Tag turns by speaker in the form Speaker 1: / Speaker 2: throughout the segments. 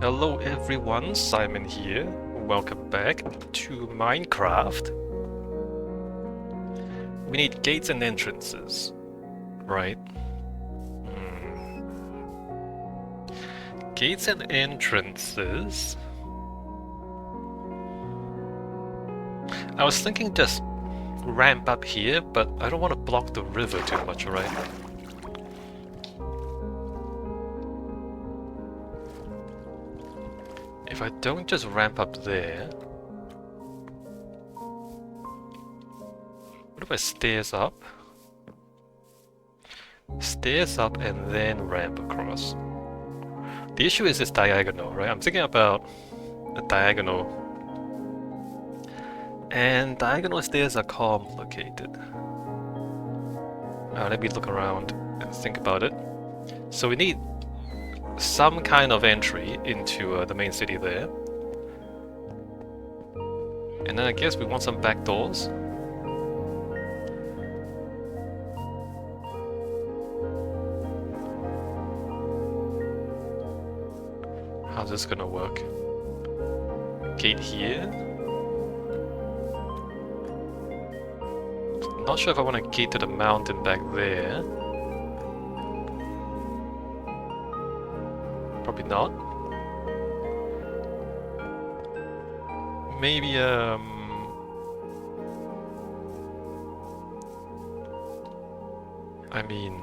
Speaker 1: Hello everyone, Simon here. Welcome back to Minecraft. We need gates and entrances, right? Gates and entrances. I was thinking just ramp up here, but I don't want to block the river too much, right? If I don't just ramp up there... What if I stairs up? Stairs up and then ramp across. The issue is it's diagonal, right? I'm thinking about a diagonal. And diagonal stairs are complicated. Let me look around and think about it. So we need some kind of entry into the main city there. And then I guess we want some back doors. How's this gonna work? Gate here. Not sure if I want a gate to the mountain back there. Probably not. Maybe, I mean...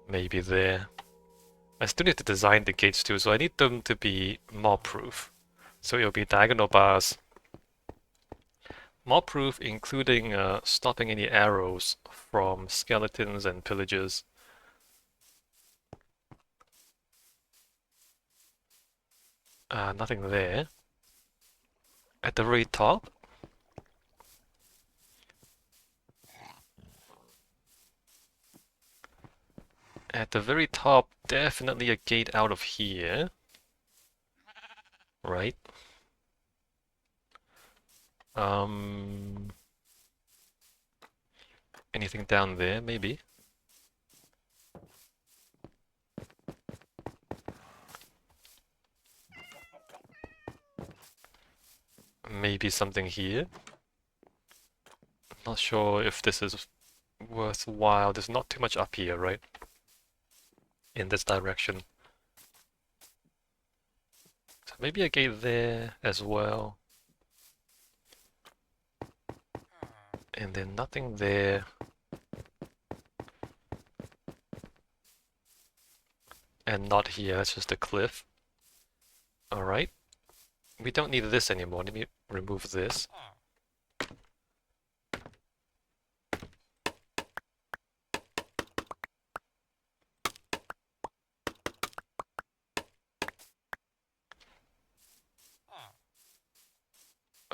Speaker 1: Maybe there. I still need to design the gates too, so I need them to be mob-proof. So it'll be diagonal bars. Mob-proof, including stopping any arrows from skeletons and pillagers. Nothing there. At the very top. At the very top, definitely a gate out of here. Right? Anything down there, maybe? Maybe something here. Not sure if this is worthwhile. There's not too much up here, right? In this direction. So maybe a gate there as well. And then nothing there. And not here, that's just a cliff. Alright. We don't need this anymore. Let me remove this.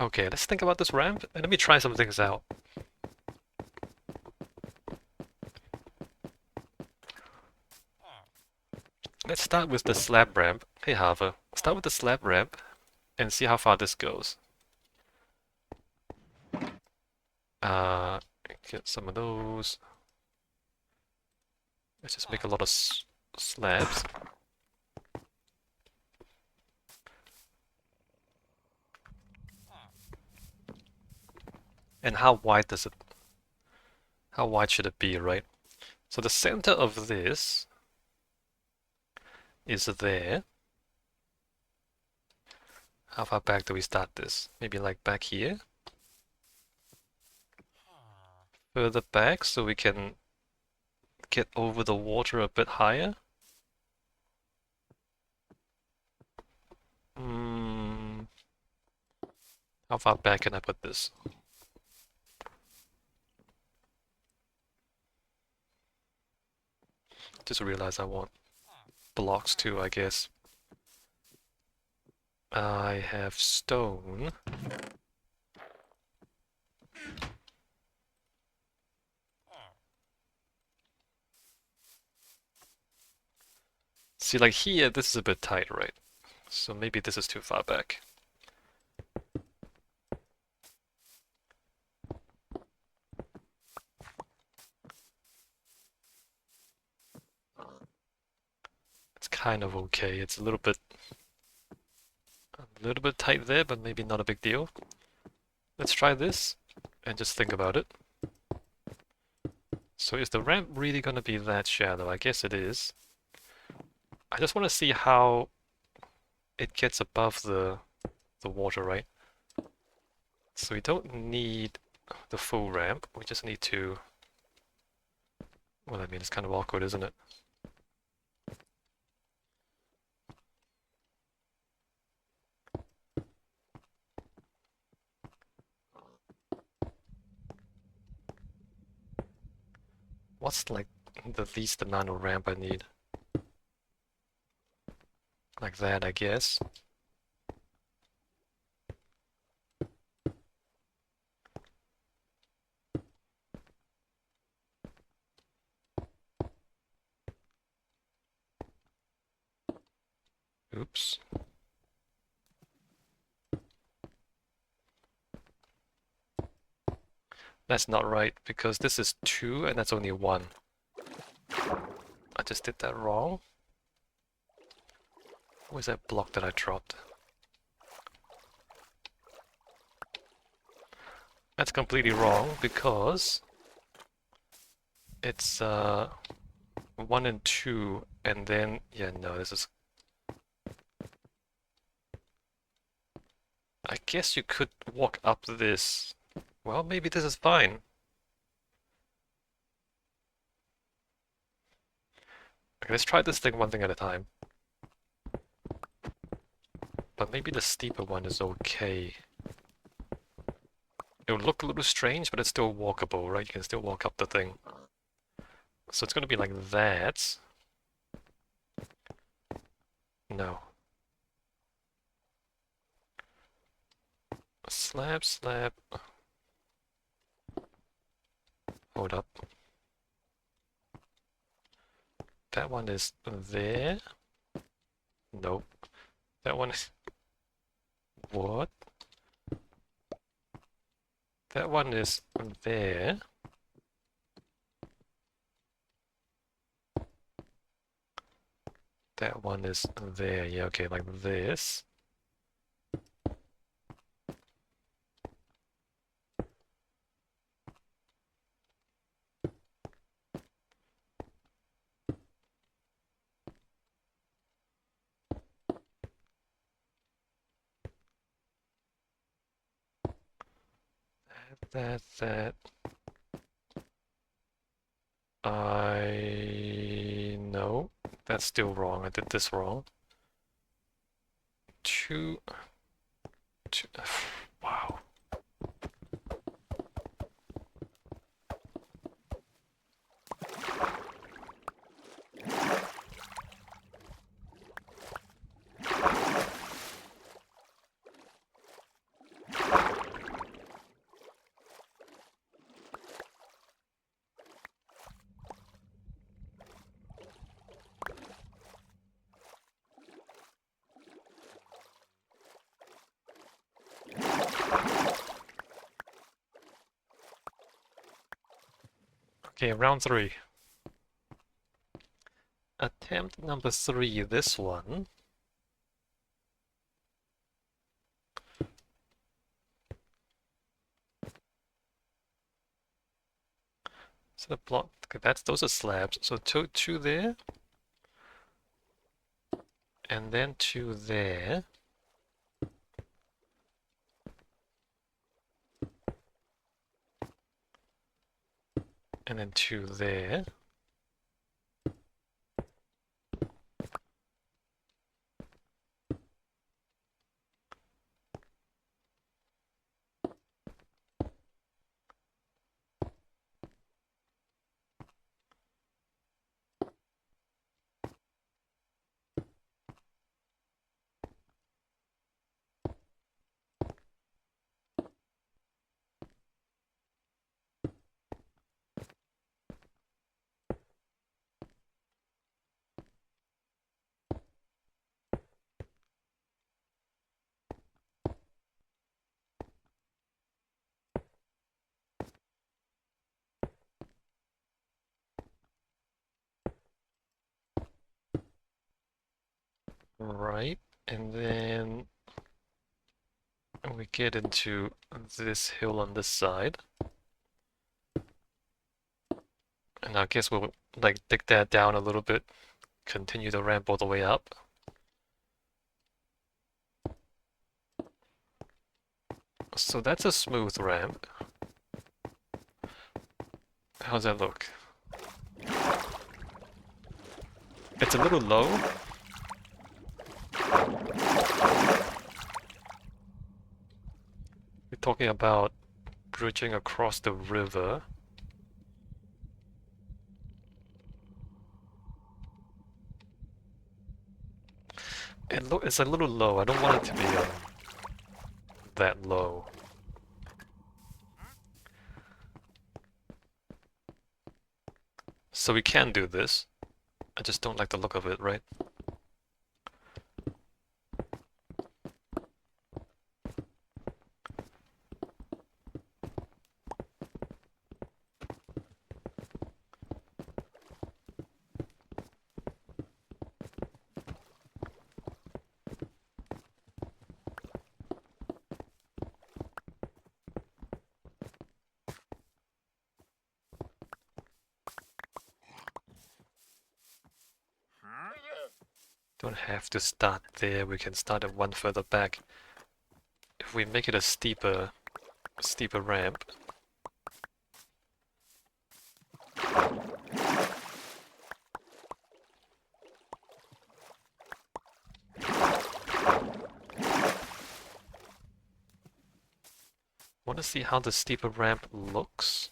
Speaker 1: Okay, let's think about this ramp and let me try some things out. Let's start with the slab ramp. Hey Harver, start with the slab ramp and see how far this goes. Get some of those. Let's just make a lot of slabs. And how wide does it... How wide should it be, right? So the center of this is there. How far back do we start this? Maybe like back here? Further back so we can get over the water a bit higher? How far back can I put this? Just realized I want blocks too, I guess. I have stone. See, like here, this is a bit tight, right? So maybe this is too far back. kind of okay. It's a little bit tight there, but maybe not a big deal. Let's try this and just think about it. So is the ramp really gonna be that shallow? I guess it is. I just want to see how it gets above the water, right? So we don't need the full ramp. We just need to... Well, I mean, it's kind of awkward, isn't it? What's like the least amount of ramp I need? Like that, I guess. Oops. That's not right, because this is 2 and that's only 1. I just did that wrong. Where's that block that I dropped? That's completely wrong, because it's 1 and 2, and then... Yeah, no, this is... I guess you could walk up this. Well, maybe this is fine. Okay, let's try this thing one thing at a time. But maybe the steeper one is okay. It would look a little strange, but it's still walkable, right? You can still walk up the thing. So it's going to be like that. No. Slab, slab. Hold up. That one is there. Nope. That one is... What? That one is there. That one is there. Yeah, okay, like this. That. No, that's still wrong. I did this wrong. Two. Wow. Okay, round 3. Attempt number 3, this one. So the block, okay, those are slabs. So two there, and then 2 there. And then 2 there. Right, and then we get into this hill on this side. And I guess we'll like dig that down a little bit, continue the ramp all the way up. So that's a smooth ramp. How's that look? It's a little low. We're talking about bridging across the river. It's a little low. I don't want it to be that low. So we can do this. I just don't like the look of it, right? Don't have to start there. We can start at one further back. If we make it a steeper ramp. Want to see how the steeper ramp looks?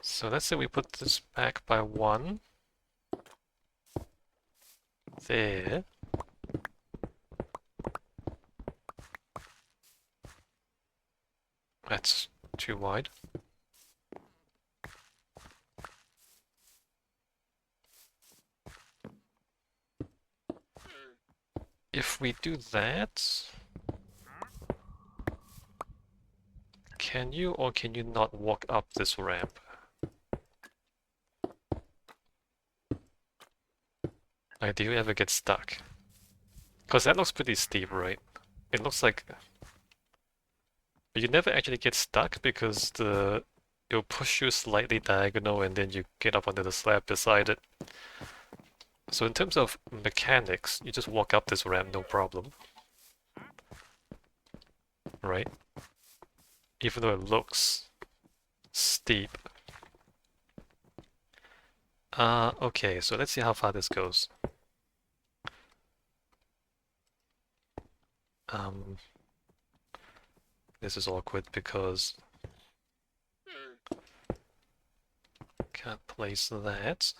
Speaker 1: So let's say we put this back by one. There. That's too wide. If we do that, can you or can you not walk up this ramp? Like, do you ever get stuck? Because that looks pretty steep, right? It looks like... But you never actually get stuck because it'll push you slightly diagonal and then you get up onto the slab beside it. So in terms of mechanics, you just walk up this ramp, no problem. Right? Even though it looks steep. Okay, so let's see how far this goes. This is awkward because can't place that.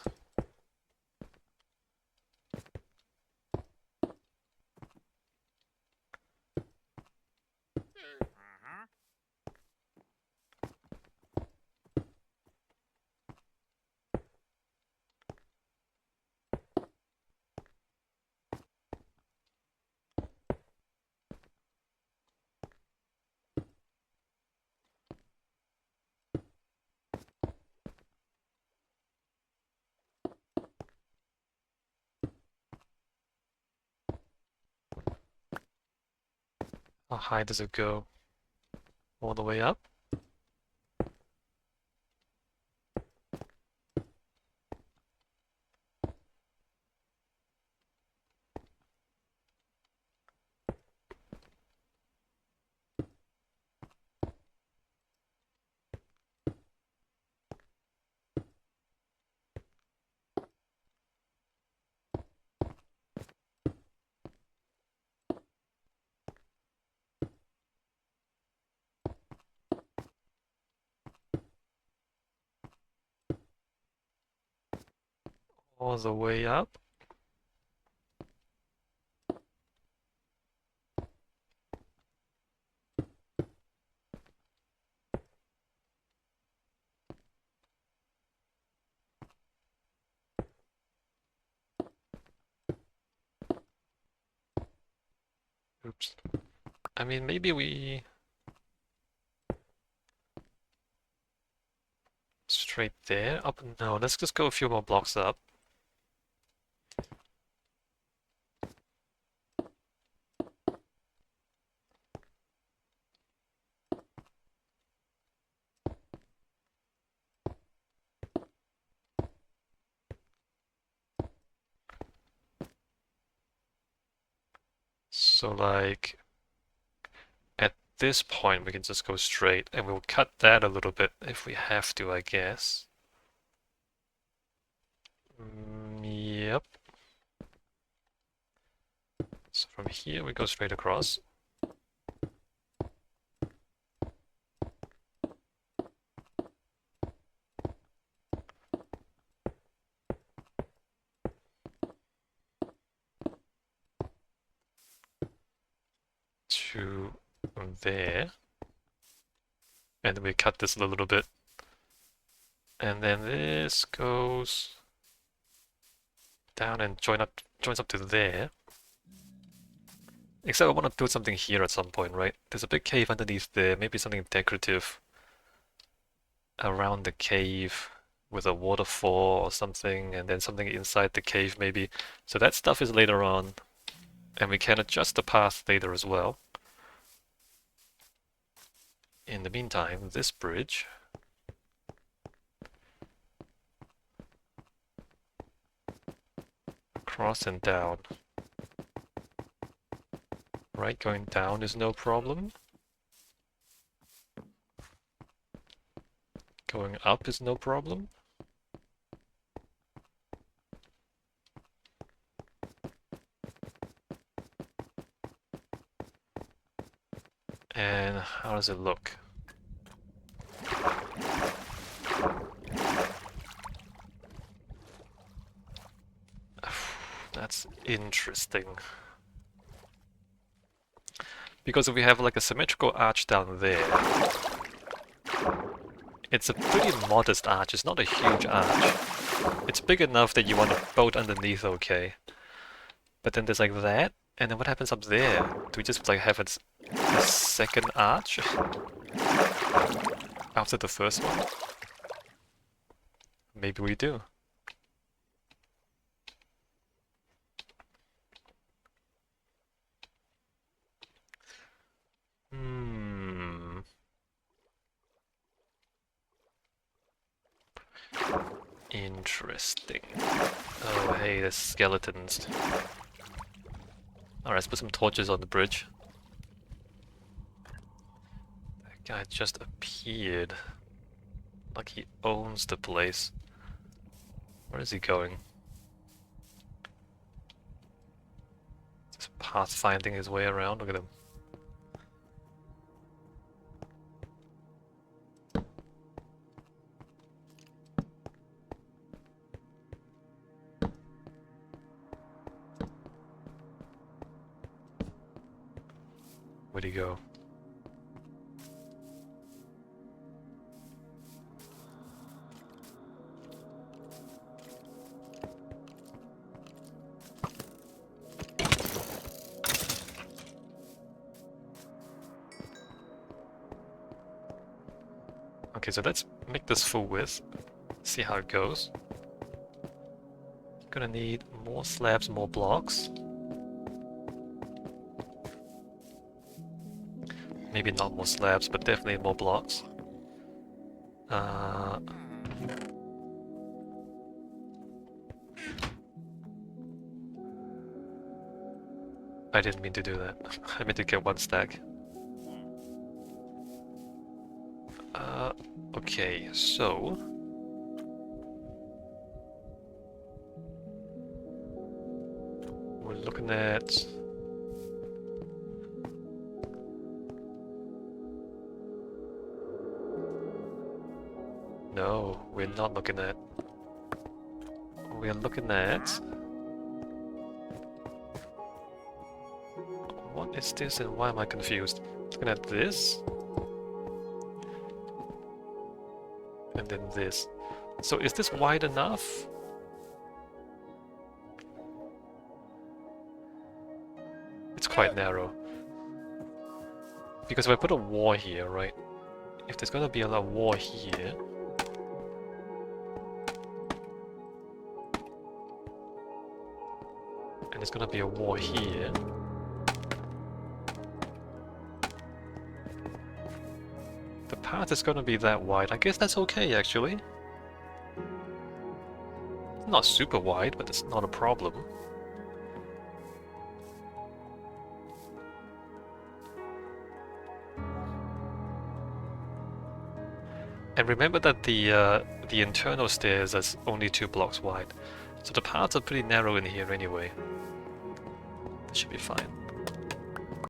Speaker 1: How high does it go? All the way up? All the way up? Oops. I mean, maybe we straight there, up, no, let's just go a few more blocks up. So like, at this point we can just go straight, and we'll cut that a little bit if we have to, I guess. Yep. So from here we go straight across. To there. And then we cut this a little bit. And then this goes down and joins up to there. Except I want to build something here at some point, right? There's a big cave underneath there, maybe something decorative around the cave with a waterfall or something, and then something inside the cave maybe. So that stuff is later on, and we can adjust the path later as well. In the meantime, this bridge across and down. Right, going down is no problem. Going up is no problem. And how does it look? That's interesting. Because if we have like a symmetrical arch down there, it's a pretty modest arch, it's not a huge arch. It's big enough that you want to boat underneath, okay. But then there's like that, and then what happens up there? Do we just like have a second arch after the first one? Maybe we do. Interesting. Oh, hey, there's skeletons. Alright, let's put some torches on the bridge. That guy just appeared. Like he owns the place. Where is he going? Just pathfinding his way around, look at him. Where'd he go? Okay, so let's make this full width. See how it goes. Gonna need more slabs, more blocks. Maybe not more slabs, but definitely more blocks. I didn't mean to do that. I meant to get one stack. Okay, so... we're looking at... No, we're not looking at... we're looking at... what is this and why am I confused? Looking at this... and then this. So is this wide enough? It's quite narrow. Because if I put a wall here, right? If there's gonna be a wall here, and there's gonna be a wall here, the path is gonna be that wide. I guess that's okay, actually. Not super wide, but it's not a problem. And remember that the internal stairs is only 2 blocks wide, so the paths are pretty narrow in here anyway. That should be fine.